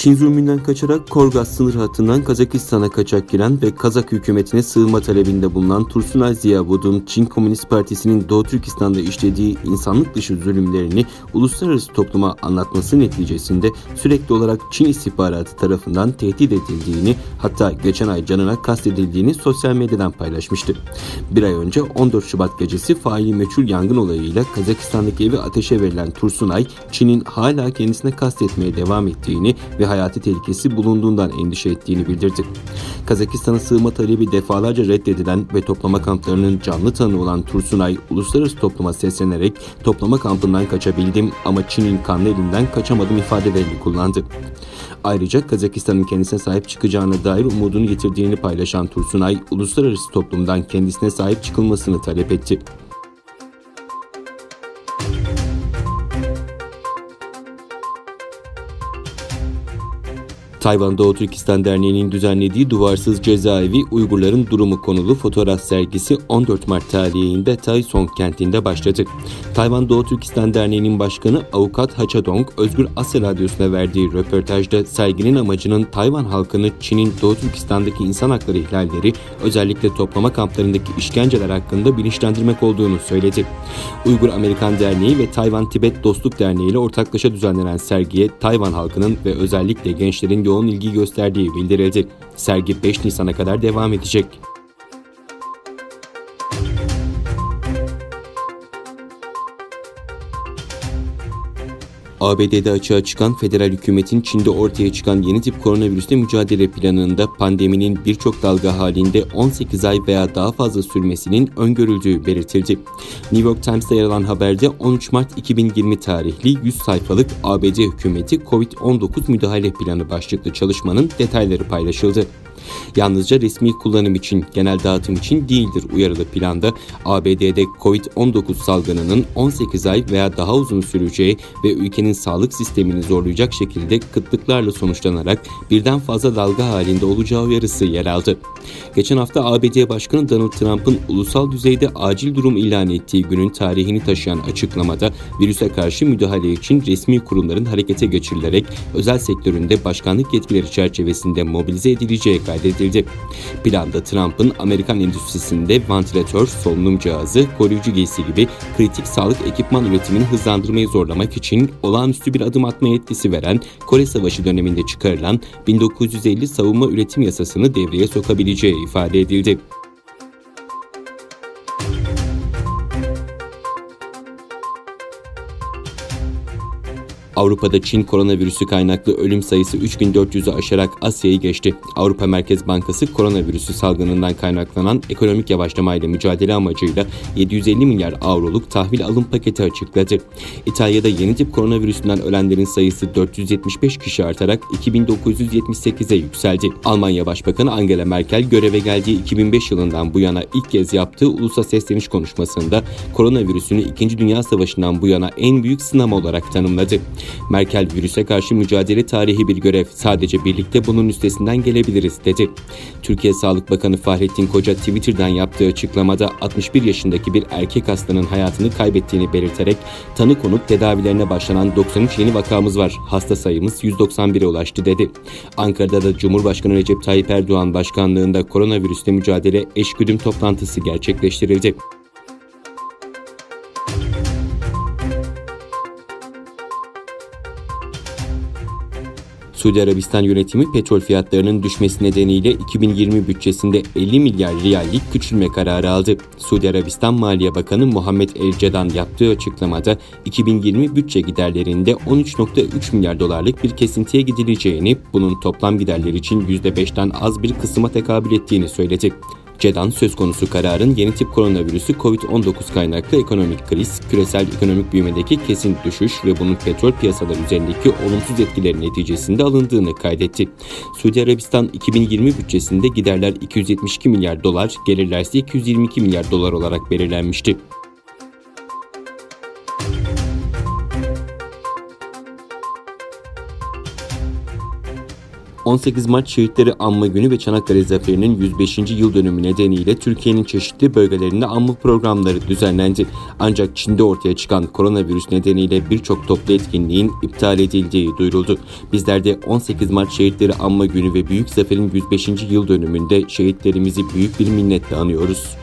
Çin zulmünden kaçarak Korgaz sınır hattından Kazakistan'a kaçak giren ve Kazak hükümetine sığınma talebinde bulunan Tursunay Ziyavud'un Çin Komünist Partisi'nin Doğu Türkistan'da işlediği insanlık dışı zulümlerini uluslararası topluma anlatması neticesinde sürekli olarak Çin istihbaratı tarafından tehdit edildiğini, hatta geçen ay canına kastedildiğini sosyal medyadan paylaşmıştı. Bir ay önce 14 Şubat gecesi faili meçhul yangın olayıyla Kazakistan'daki evi ateşe verilen Tursunay, Çin'in hala kendisine kastetmeye devam ettiğini ve hayati tehlikesi bulunduğundan endişe ettiğini bildirdi. Kazakistan'a sığınma talebi defalarca reddedilen ve toplama kamplarının canlı tanığı olan Tursunay, uluslararası topluma seslenerek toplama kampından kaçabildim ama Çin'in kanlı elinden kaçamadım ifadelerini kullandı. Ayrıca Kazakistan'ın kendisine sahip çıkacağına dair umudunu yitirdiğini paylaşan Tursunay, uluslararası toplumdan kendisine sahip çıkılmasını talep etti. Tayvan Doğu Türkistan Derneği'nin düzenlediği Duvarsız Cezaevi Uygurların Durumu konulu fotoğraf sergisi 14 Mart tarihinde Taesong kentinde başladı. Tayvan Doğu Türkistan Derneği'nin başkanı Avukat Hachadong, Özgür Asya Radyosu'na verdiği röportajda serginin amacının Tayvan halkını Çin'in Doğu Türkistan'daki insan hakları ihlalleri, özellikle toplama kamplarındaki işkenceler hakkında bilinçlendirmek olduğunu söyledi. Uygur Amerikan Derneği ve Tayvan Tibet Dostluk Derneği ile ortaklaşa düzenlenen sergiye Tayvan halkının ve özellikle gençlerin yoğun ilgi gösterdiği bildirildi. Sergi 5 Nisan'a kadar devam edecek. ABD'de açığa çıkan federal hükümetin Çin'de ortaya çıkan yeni tip koronavirüsle mücadele planında pandeminin birçok dalga halinde 18 ay veya daha fazla sürmesinin öngörüldüğü belirtildi. New York Times'ta yer alan haberde 13 Mart 2020 tarihli 100 sayfalık ABD hükümeti COVID-19 müdahale planı başlıklı çalışmanın detayları paylaşıldı. Yalnızca resmi kullanım için, genel dağıtım için değildir uyarılı planda, ABD'de COVID-19 salgınının 18 ay veya daha uzun süreceği ve ülkenin sağlık sistemini zorlayacak şekilde kıtlıklarla sonuçlanarak birden fazla dalga halinde olacağı uyarısı yer aldı. Geçen hafta ABD Başkanı Donald Trump'ın ulusal düzeyde acil durum ilan ettiği günün tarihini taşıyan açıklamada virüse karşı müdahale için resmi kurumların harekete geçirilerek özel sektöründe başkanlık yetkileri çerçevesinde mobilize edileceği kaydedildi. Planda Trump'ın Amerikan endüstrisinde vantilatör, solunum cihazı, koruyucu giysi gibi kritik sağlık ekipman üretimini hızlandırmayı zorlamak için olağanüstü bir adım atma yetkisi veren Kore Savaşı döneminde çıkarılan 1950 savunma üretim yasasını devreye sokabileceği ifade edildi. Avrupa'da Çin koronavirüsü kaynaklı ölüm sayısı 3400'ü aşarak Asya'yı geçti. Avrupa Merkez Bankası koronavirüsü salgınından kaynaklanan ekonomik yavaşlamayla mücadele amacıyla 750 milyar avroluk tahvil alım paketi açıkladı. İtalya'da yeni tip koronavirüsünden ölenlerin sayısı 475 kişi artarak 2978'e yükseldi. Almanya Başbakanı Angela Merkel göreve geldiği 2005 yılından bu yana ilk kez yaptığı ulusa sesleniş konuşmasında koronavirüsünü 2. Dünya Savaşı'ndan bu yana en büyük sınama olarak tanımladı. Merkel, virüse karşı mücadele tarihi bir görev, sadece birlikte bunun üstesinden gelebiliriz dedi. Türkiye Sağlık Bakanı Fahrettin Koca Twitter'dan yaptığı açıklamada 61 yaşındaki bir erkek hastanın hayatını kaybettiğini belirterek tanı konup tedavilerine başlanan 93 yeni vakamız var. Hasta sayımız 191'e ulaştı dedi. Ankara'da da Cumhurbaşkanı Recep Tayyip Erdoğan başkanlığında koronavirüsle mücadele eşgüdüm toplantısı gerçekleştirildi. Suudi Arabistan yönetimi petrol fiyatlarının düşmesi nedeniyle 2020 bütçesinde 50 milyar riyallik küçülme kararı aldı. Suudi Arabistan Maliye Bakanı Muhammed El Cedan yaptığı açıklamada 2020 bütçe giderlerinde 13,3 milyar dolarlık bir kesintiye gidileceğini, bunun toplam giderler için %5'ten az bir kısma tekabül ettiğini söyledi. Cedan, söz konusu kararın yeni tip koronavirüsü COVID-19 kaynaklı ekonomik kriz, küresel ekonomik büyümedeki kesin düşüş ve bunun petrol piyasaları üzerindeki olumsuz etkileri neticesinde alındığını kaydetti. Suudi Arabistan 2020 bütçesinde giderler 272 milyar dolar, gelirler ise 222 milyar dolar olarak belirlenmişti. 18 Mart Şehitleri Anma Günü ve Çanakkale Zaferi'nin 105. yıl dönümü nedeniyle Türkiye'nin çeşitli bölgelerinde anma programları düzenlendi. Ancak Çin'de ortaya çıkan koronavirüs nedeniyle birçok toplu etkinliğin iptal edildiği duyuruldu. Bizler de 18 Mart Şehitleri Anma Günü ve Büyük Zafer'in 105. yıl dönümünde şehitlerimizi büyük bir minnetle anıyoruz.